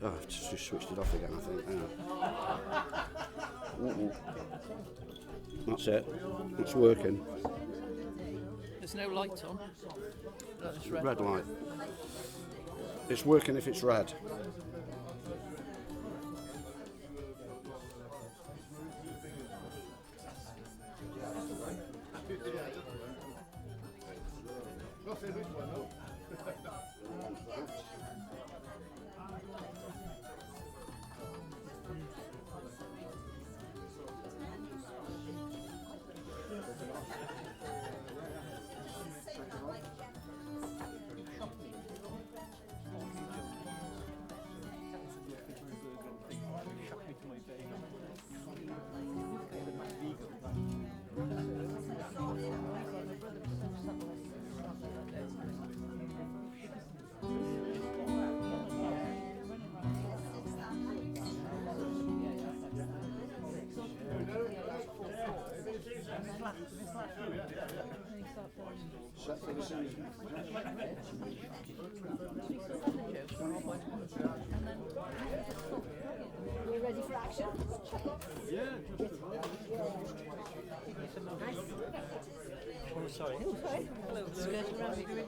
Oh, I've just switched it off again, I think. That's it. It's working. There's no light on. No, it's red. Red light. It's working if it's red. Set for the season. You ready for action? Oh, sorry. Hello. Skirting around suitably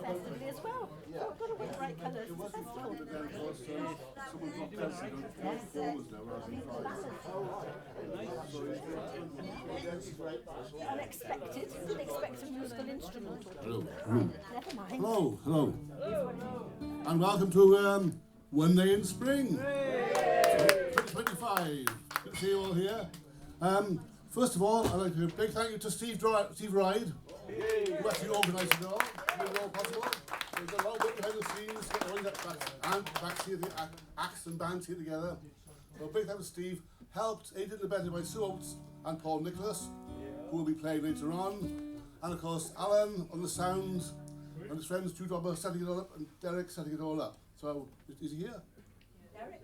festively as well. Got to wear bright colours. It's a festival. Unexpected. Didn't expect a musical instrument. Hello. Never mind. Hello. And welcome to One Day in Spring. 2025. Good to see you all here. First of all, I'd like to give a big thank you to Steve Ride, who actually organised it all, made it all possible. There's a lot of work behind the scenes, get all the acts here, the acts and bands here together. So a big thank you to Steve. Helped, aided and abetted by Sue Oates and Paul Nicholas, who will be playing later on. And of course, Alan on the sound, and his friends Jude Robber setting it all up, and Derek setting it all up. So, is he here? Derek,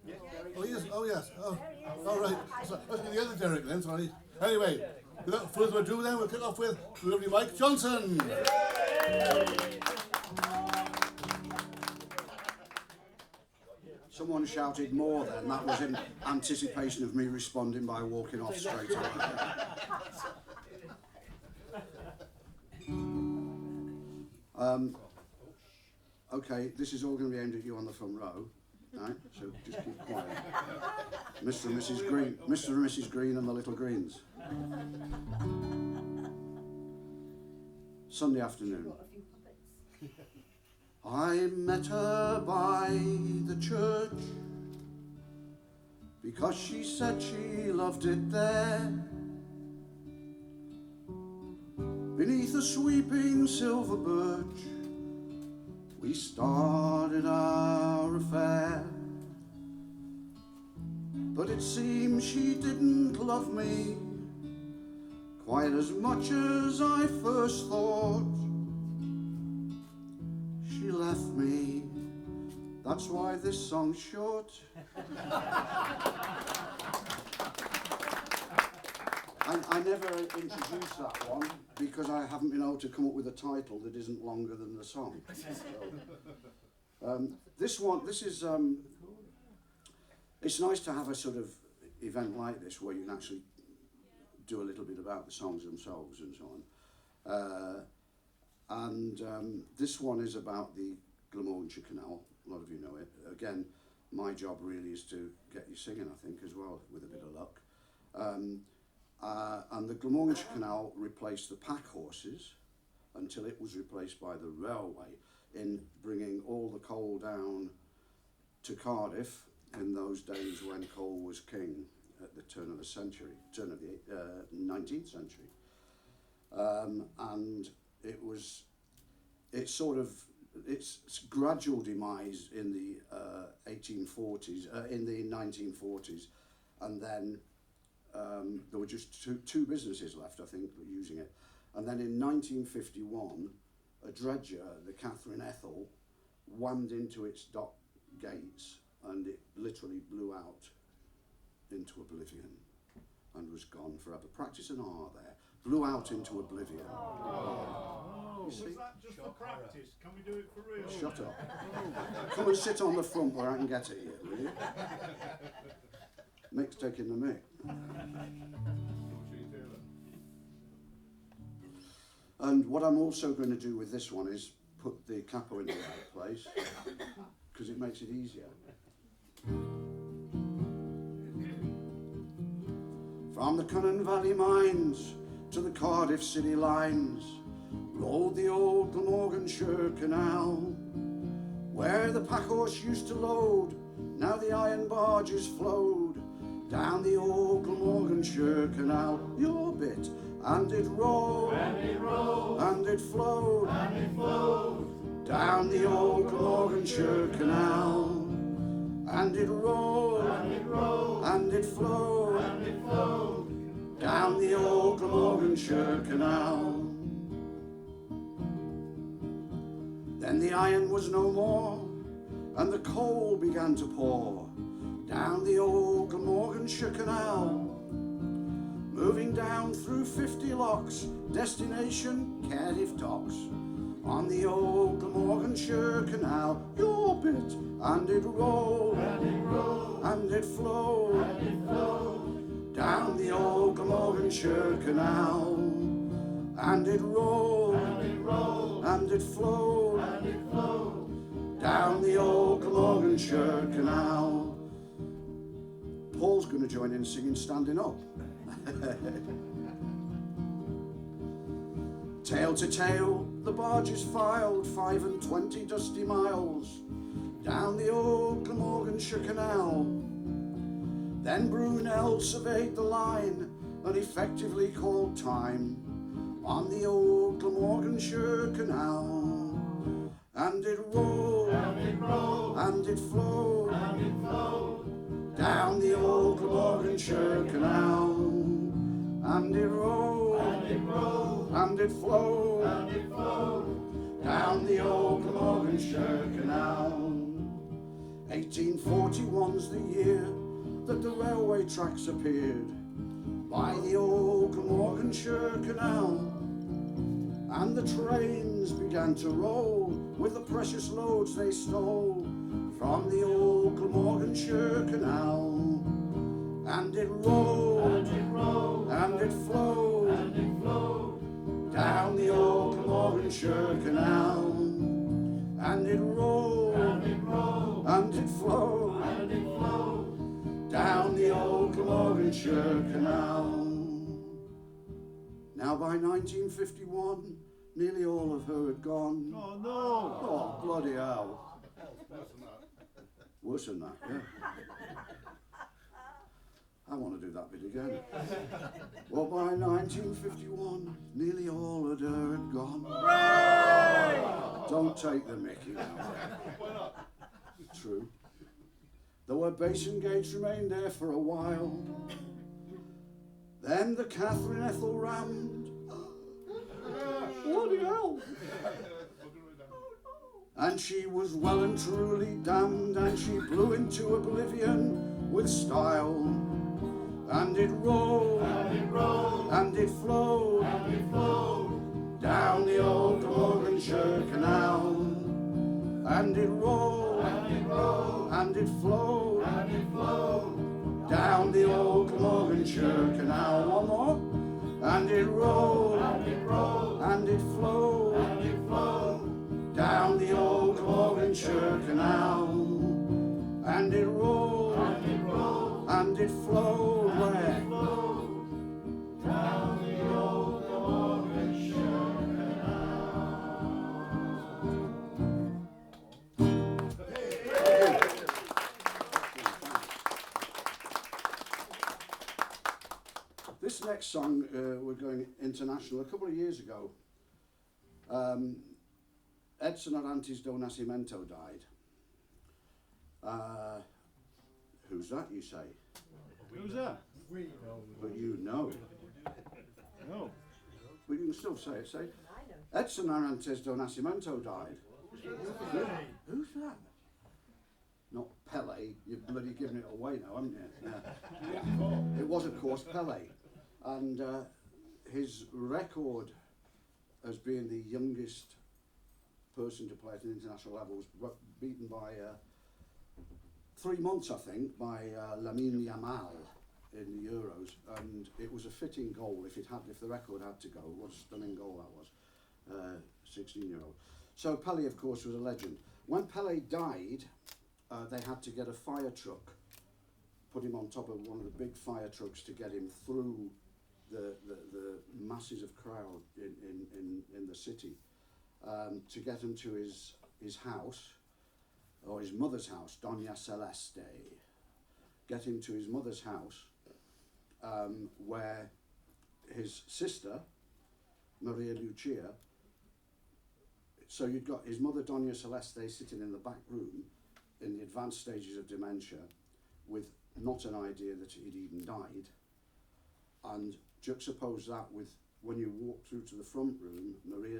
yes. Oh, he is? Oh, yes. Oh, all right. So, must be the other Derek then, sorry. Anyway, without further ado then, we'll kick off with the lovely Mike Johnson. Someone shouted more then. That was in anticipation of me responding by walking off straight away. Okay, this is all going to be aimed at you on the front row, right? So just keep quiet. Mr. and Mrs. Green, Mr. and Mrs. Green and the Little Greens. Sunday afternoon. I met her by the church because she said she loved it there. Beneath a sweeping silver birch, we started our affair. But it seems she didn't love me quite as much as I first thought. She left me, that's why this song's short. I never introduced that one because I haven't been able to come up with a title that isn't longer than the song. So, this is, it's nice to have a sort of event like this where you can actually do a little bit about the songs themselves and so on. This one is about the Glamorganshire Canal. A lot of you know it. Again, my job really is to get you singing, I think, as well, with a bit of luck. And the Glamorganshire Canal replaced the pack horses until it was replaced by the railway in bringing all the coal down to Cardiff in those days when coal was king at the turn of the 19th century. And its gradual demise in the 1940s, and then there were just two businesses left, I think, using it. And then in 1951, a dredger, the Catherine Ethel, whammed into its dock gates, and it literally blew out into oblivion and was gone forever. Practice an R there. Blew out into oblivion. Was that just for practice? Can we do it for real? Shut up. Come and sit on the front where I can get at you, will you? Mick's taking the mic. And what I'm also going to do with this one is put the capo in the right place, because it makes it easier. From the Cunnan Valley mines to the Cardiff city lines rolled the old Glamorganshire Canal, where the packhorse used to load. Now the iron barges flowed down the old Glamorganshire Canal. Your bit, and it rolled, and it flowed, down the old Glamorganshire Canal. And it rolled, and it flowed, down the old Glamorganshire Canal. Then the iron was no more, and the coal began to pour down the old Glamorganshire Canal. Moving down through 50 locks, destination Cardiff docks, on the old Glamorganshire Canal. Your bit, and it rolled, and it flowed, down the old Glamorganshire Canal. And it rolled, and it flowed, down the old Glamorganshire Canal. Paul's going to join in singing Standing Up. Tail to tail, the barges filed 25 dusty miles down the old Glamorganshire Canal. Then Brunel surveyed the line and effectively called time on the old Glamorganshire Canal. And it rolled, and it flowed, down the old Glamorganshire Canal. And it rolled, and it flowed, down the old Glamorganshire Canal. 1841's the year that the railway tracks appeared by the old Glamorganshire Canal. And the trains began to roll with the precious loads they stole from the old Glamorganshire Canal. And it rolled, and it flowed, down the old Glamorganshire Canal. And it rolled, and it flowed, down the old Glamorganshire Canal. Now by 1951, nearly all of her had gone. Oh no! Oh, bloody hell. Worse than that, yeah. I want to do that bit again. Well, by 1951, nearly all of her had gone. Don't take the mickey now. True. Though her basin gates remained there for a while. Then the Catherine Ethel rammed. Bloody hell! And she was well and truly damned, and she blew into oblivion with style. And it rolled, and it flowed, down the old Glamorganshire Canal. And it rolled, and it flowed, down the old Glamorganshire Canal. One more. And it rolled, and it flowed, down the old Glamorganshire Canal. And it rolled, and it flowed, where? Down the old Glamorganshire This next song, we're going international. A couple of years ago, Edson Arantes do Nascimento died. Who's that, you say? Who's that? But you know. No. But you can still say it. Say, Edson Arantes do Nascimento died. Who's that? Not Pele. You've bloody given it away now, haven't you? Yeah. It was, of course, Pele. And his record as being the youngest person to play at an international level, was beaten by 3 months, I think, by Lamine Yamal in the Euros, and it was a fitting goal. If the record had to go, what a stunning goal that was. 16-year-old. So Pelé, of course, was a legend. When Pelé died, they had to get a fire truck, put him on top of one of the big fire trucks to get him through the masses of crowd in the city, to get him to his house, or his mother's house, Doña Celeste. Get him to his mother's house, where his sister, Maria Lucia, so you'd got his mother, Doña Celeste, sitting in the back room in the advanced stages of dementia with not an idea that he'd even died, and juxtapose that with when you walk through to the front room, Maria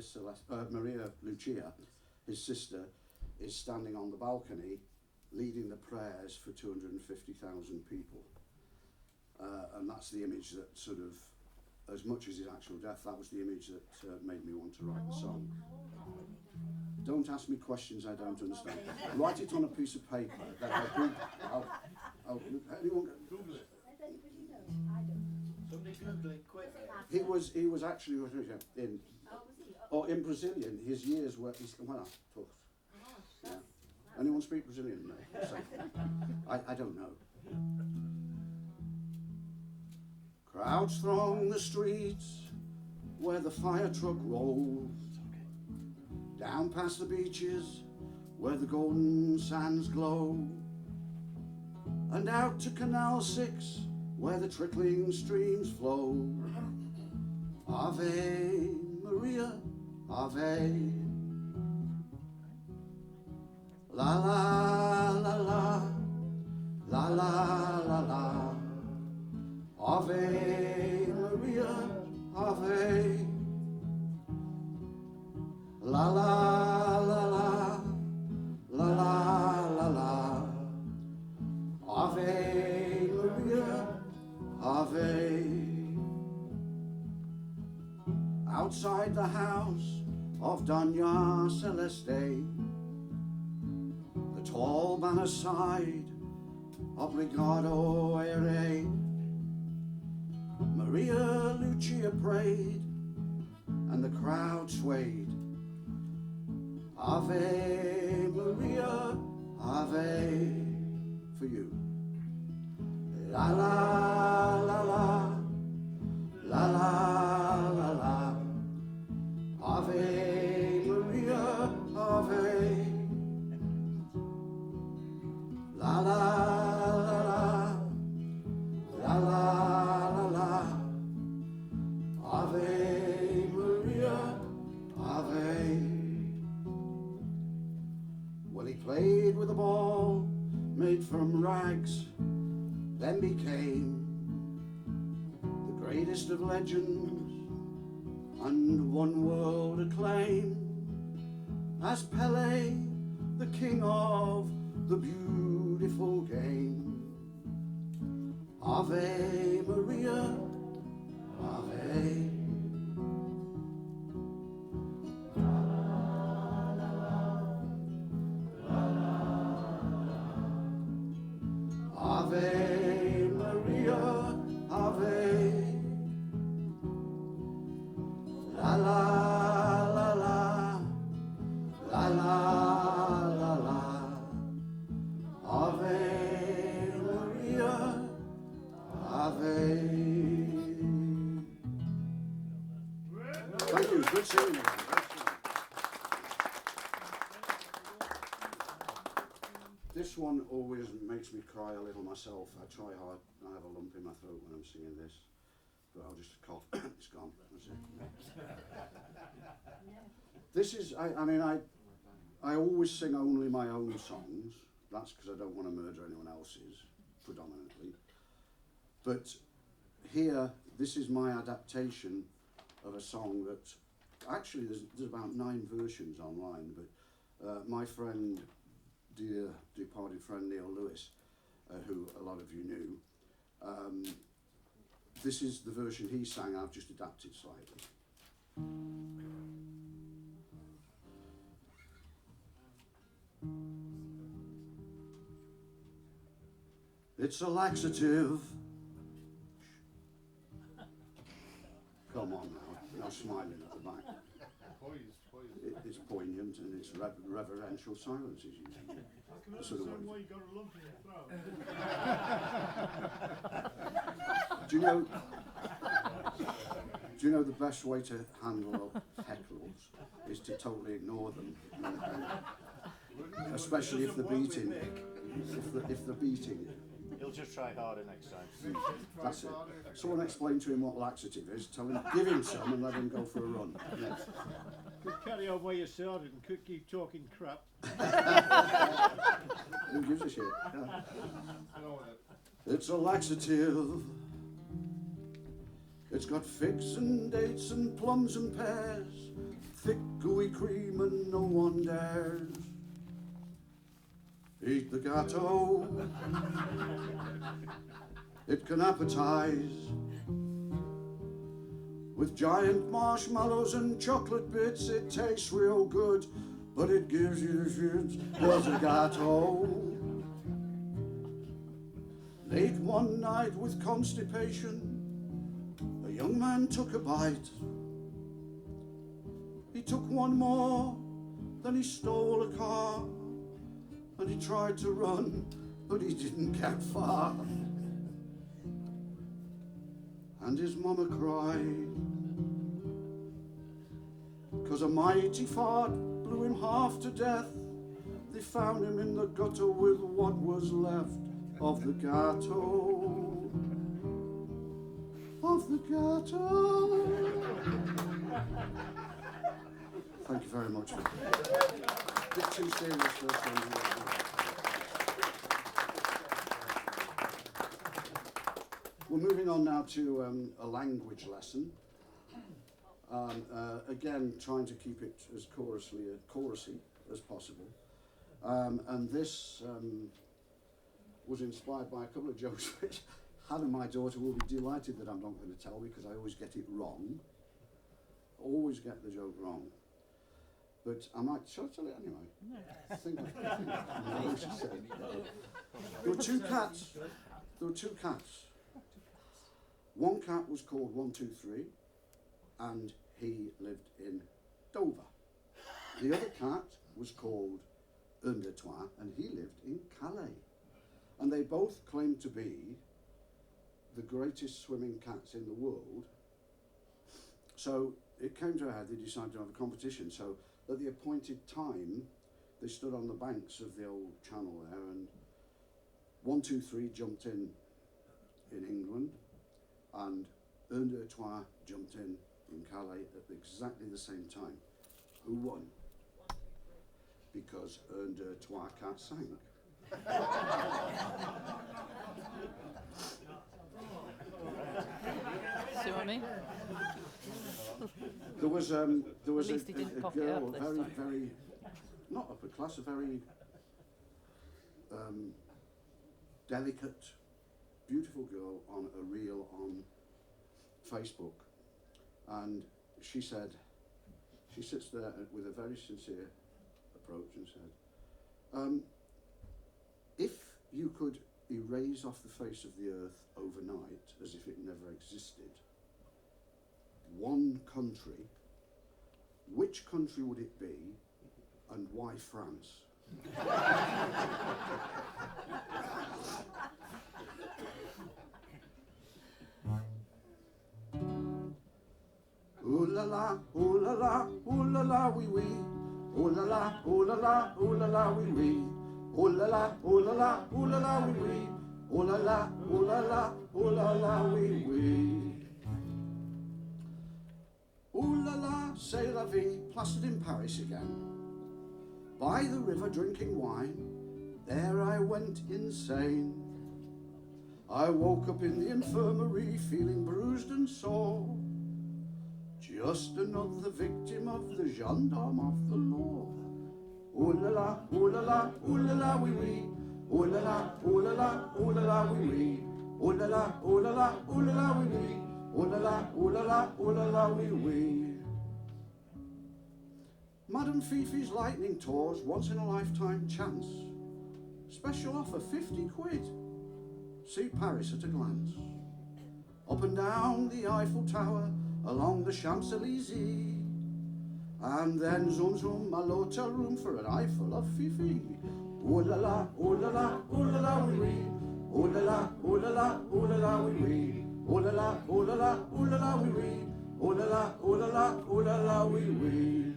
Lucia, his sister, is standing on the balcony leading the prayers for 250,000 people. And that's the image that sort of, as much as his actual death, that was the image that made me want to write the song. Don't ask me questions I don't understand. Write it on a piece of paper. Then anyone? Google it. Somebody Google it quick. He was actually in Brazilian. His years were. Yeah. Anyone speak Brazilian? No. So, I don't know. Crowds throng the streets where the fire truck rolls, down past the beaches where the golden sands glow, and out to Canal 6 where the trickling streams flow. Ave Maria, Ave. La la la la, la la la la. Ave Maria, Ave. La la la la, la la la la. Ave Maria, Ave. Outside the house of Doña Celeste, the tall banner sighed, Obrigado, ere. Maria Lucia prayed, and the crowd swayed. Ave Maria, Ave, for you. La la la la, la la la la. Ave Maria, Ave. La la la la, la la la la. Ave Maria, Ave. Well, he played with a ball made from rags, then became the greatest of legends and won world acclaim as Pelé, the king of the beautiful game. Ave Maria, Ave. Ave Maria, Ave. La la la la, la la la la. Ave Maria, Ave. Thank you. Good seeing you. This one always makes me cry a little myself. I try hard. I have a lump in my throat when I'm singing this, but I'll just cough. It's gone. That's it. This is. I always sing only my own songs. That's because I don't want to murder anyone else's, predominantly. But here, this is my adaptation of a song that actually there's about 9 versions online. But my friend, dear departed friend Neil Lewis, who a lot of you knew, this is the version he sang. I've just adapted slightly. It's a laxative. Come on now, no smiling at the back. It's poignant and it's reverential silence is usually. I can Sort of understand way. why you got a lump in your throat. Do you know the best way to handle hecklers is to totally ignore them, especially if they're beating, if they're beating you. He'll just try harder next time. That's it. Someone explain to him what laxative is. Tell him, give him some, and let him go for a run. Yeah. Could carry on where you started and could keep talking crap. Who gives a shit? Yeah. It's a laxative. It's got figs and dates and plums and pears, thick gooey cream and no one dares eat the gateau. It can appetize with giant marshmallows and chocolate bits. It tastes real good, but it gives you the shits. There's a gateau. Late one night with constipation, a young man took a bite. He took one more, then he stole a car, and he tried to run, but he didn't get far. And his mama cried, 'cause a mighty fart blew him half to death. They found him in the gutter with what was left of the gateau. Of the gateau. Thank you very much. Bit too serious for a song. We're moving on now to a language lesson. Again, trying to keep it as chorusy as possible. And this was inspired by a couple of jokes which Hannah, my daughter, will be delighted that I'm not going to tell because I always get it wrong. Always get the joke wrong. But shall I tell it anyway? No. I think no, she said. There were two cats. One cat was called 123 and he lived in Dover. The other cat was called 1, 2, 3 and he lived in Calais. And they both claimed to be the greatest swimming cats in the world. So it came to a head, they decided to have a competition. So at the appointed time, they stood on the banks of the old channel there and 1, 2, 3 jumped in England and 1, 2, 3 jumped in Calais at exactly the same time. Who won? Because 1, 2, 3 cat sank. See what I mean? There was At a least he didn't cock it girl, up this very, time. very, not upper class, a very delicate, beautiful girl on a reel on Facebook, and she said, she sits there with a very sincere approach and said, if you could erase off the face of the earth overnight as if it never existed, one country, which country would it be and why France? Ooh la la, ooh la la, ooh la la, wee wee. Ooh la la, ooh la la, ooh la la, wee wee. Ooh la la, ooh la la, ooh la la, wee wee. Ooh la la, ooh la la, ooh la la, wee wee. Ooh la la, c'est la vie, plastered in Paris again. By the river drinking wine, there I went insane. I woke up in the infirmary feeling bruised and sore. Just another victim of the gendarme of the law. Ooh la la, ooh la la, ooh la la, wee wee. Ooh la la, ooh la la, ooh la la, wee wee. Ooh la la, ooh la la, ooh la la, wee wee. Ooh la la, ooh la la, ooh la la, wee wee. Madam Fifi's lightning tours, once in a lifetime chance. Special offer, 50 quid. see Paris at a glance. Up and down the Eiffel Tower, along the Champs-Élysées. And then zoom zoom my hotel room for an eyeful of Fifi. Ooh la la, ooh la la, ooh la la wee wee. Ooh la la, ooh la la, ooh la la wee wee. Ooh la la, ooh la la, ooh la la wee wee. Ooh la la, ooh la la, ooh la la wee wee.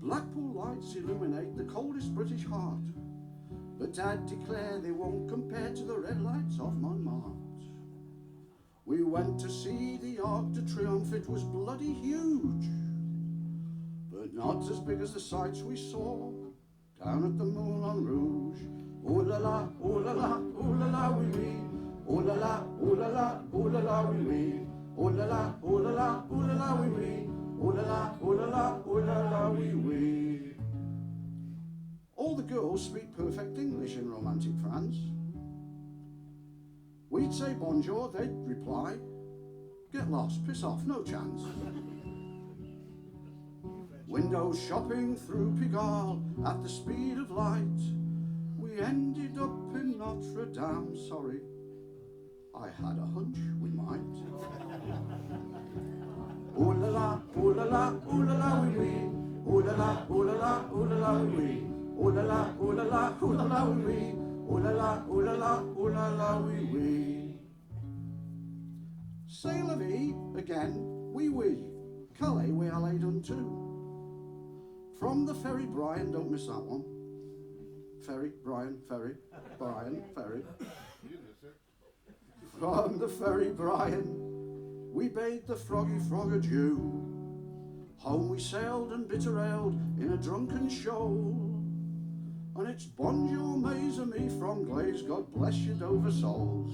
Blackpool lights illuminate the coldest British heart, but I'd declare they won't compare to the red lights of Montmartre. We went to see the Arc de Triomphe, it was bloody huge, but not as big as the sights we saw down at the Moulin Rouge. Ooh la la, ooh la la, ooh la la wee wee. Ooh la la, ooh la la, ooh la la wee wee. Ooh la la, ooh la la, ooh la la wee wee. Ooh la la, ooh la la, ooh la la wee wee. All the girls speak perfect English in romantic France. We'd say bonjour, they'd reply, get lost, piss off, no chance. Window shopping through Pigalle at the speed of light. We ended up in Notre Dame, sorry, I had a hunch we might. Ooh la la, ooh la la, ooh la la wee wee. Ooh la la, ooh la la, ooh la la wee wee. Ooh la la, ooh la la, ooh la la wee wee. Ooh la la, ooh la la, ooh la la wee wee. C'est la vie, again, wee wee. Calais we are laid unto. From the ferry Brian, don't miss that one. Ferry, Brian, ferry, Brian, ferry. From the ferry Brian, we bade the froggy frog adieu. Home we sailed and bitter-aled in a drunken shoal. And it's bonjour, mes amis, from Glaze, God bless you, Dover souls.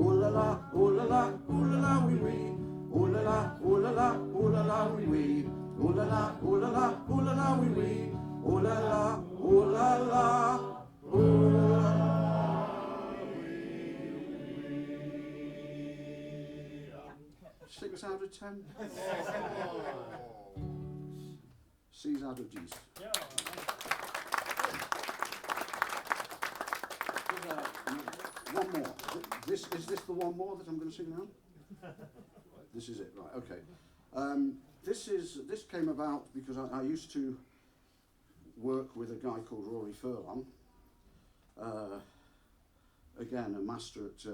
Ooh la la, ooh la la, ooh la la wee wee. Ooh la la, ooh la la, ooh la la wee wee. Ooh la la, ooh la la, ooh la la wee wee. Ooh la la, ooh la la, ooh la la. 6 out of 10. C's out of D's. One more. Is this the one more that I'm going to sing now? This is it, right? Okay. This came about because I used to work with a guy called Rory Furlong. Again, a master at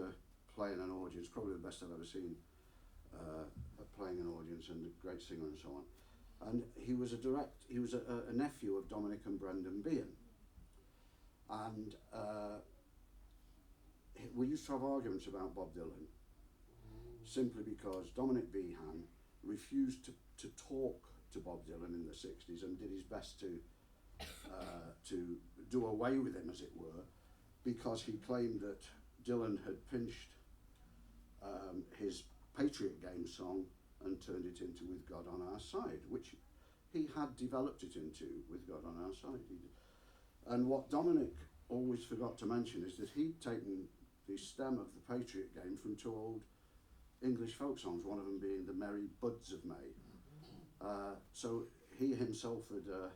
playing an audience, probably the best I've ever seen at playing an audience, and a great singer and so on. And he was a nephew of Dominic and Brendan Behan. And we used to have arguments about Bob Dylan, simply because Dominic Behan refused to talk to Bob Dylan in the 60s and did his best to do away with him, as it were, because he claimed that Dylan had pinched his Patriot Game song and turned it into With God on Our Side, which he had developed it into With God on Our Side. And what Dominic always forgot to mention is that he'd taken the stem of the Patriot Game from 2 old English folk songs, one of them being The Merry Buds of May. So he himself had,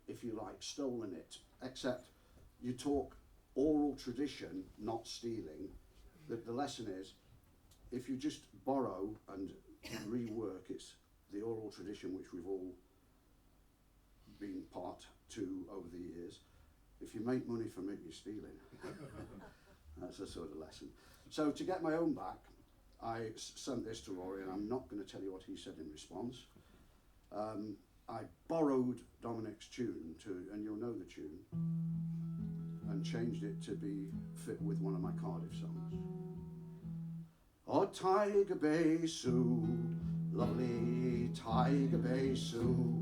if you like, stolen it, except you talk oral tradition, not stealing. The lesson is, if you just borrow and rework, it's the oral tradition which we've all been part to over the years. If you make money from it, you're stealing. That's a sort of lesson. So to get my own back, I sent this to Rory, and I'm not going to tell you what he said in response. I borrowed Dominic's tune, and you'll know the tune, and changed it to be fit with one of my Cardiff songs. Oh, Tiger Bay Sue, lovely Tiger Bay Sue,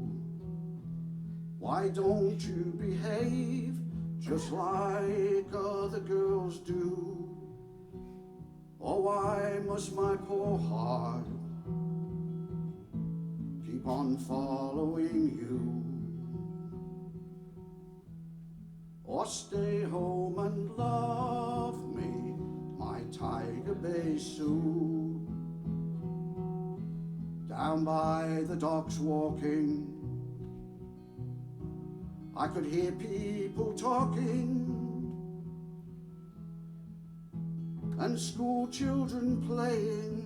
why don't you behave just like other girls do? Or why must my poor heart keep on following you? Or stay home and love me, my Tiger Bay Sue. Down by the docks walking, I could hear people talking. and school children playing,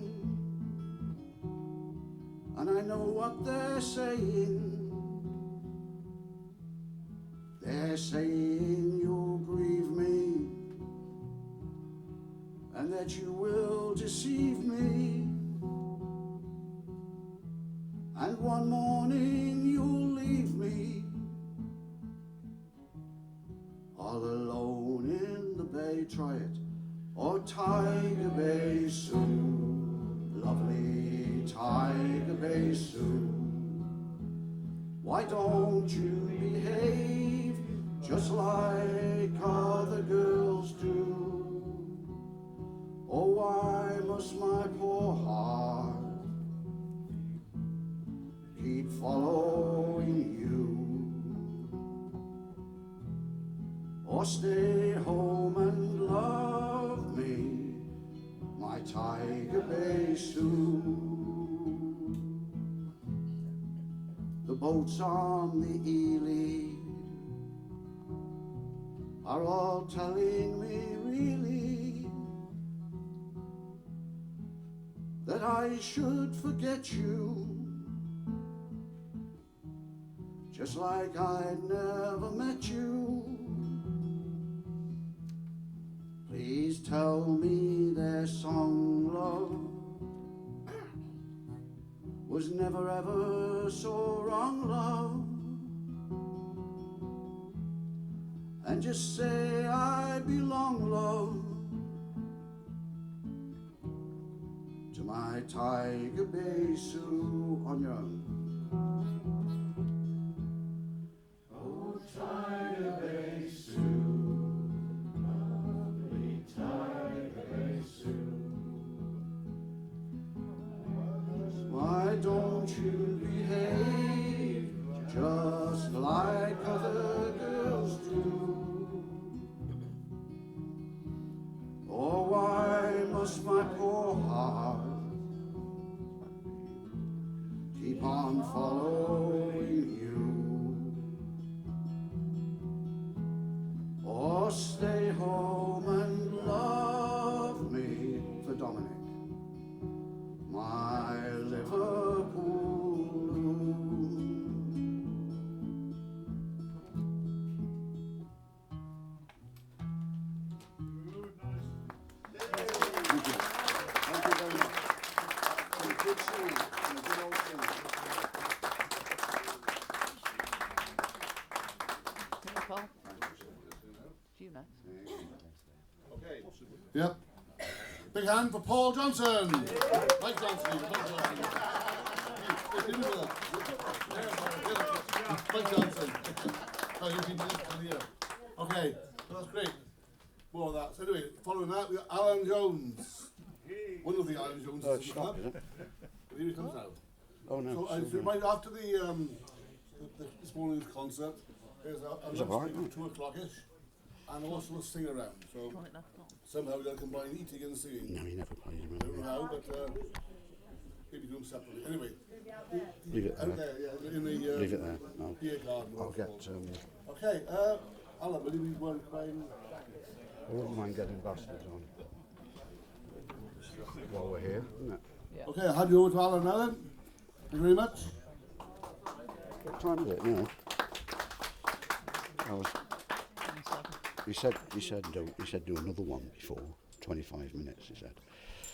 and I know what they're saying. They're saying you'll grieve me and that you will deceive me, and one morning you'll leave me all alone in the bay. Try it. Oh, Tiger Bay Sue, lovely Tiger Bay Sue, why don't you behave just like other girls do? Oh, why must my poor heart keep following you? Or stay home and love me, my Tiger Bay Sue. The boats on the Ely are all telling me really that I should forget you, just like I'd never met you. Please tell me their song, love, was never ever so wrong, love. And just say I belong, love, to my Tiger Bay Sue. On your own. Oh, Tiger Bay Sue, lovely Tiger Bay Sue, why don't you behave just like other girls do? Oh, why must my poor heart keep on following you? Or stay home and love me, for Dominic, my Liverpool loon. Thank you. Thank you very much. Some good singing, some good old singing. Paul. Do you know? Yep. Big hand for Paul Johnson. Mike Johnson. Mike Johnson. Oh, you've been here. Okay, that's great. More of that. So anyway, following that, we got Alan Jones. One of the Alan Joneses. Oh, it's stopped, is it? Here he comes now. Oh, no. So right after the this morning's concert, there's a that right? lunch 2 o'clock-ish, and also a sing around. So Right now. somehow we're going to combine eating and singing. No, he never plays I don't him. know how, but maybe do them separately. Anyway, Leave it out there. there, yeah, in the Leave it there. beer garden. I'll get. Okay, Alan, will you be well playing? I wouldn't mind getting bastards on while we're here, isn't it? Okay, I'll hand you over to Alan now then. Thank you very much. What time is it now? He said do another one before 25 minutes. He said.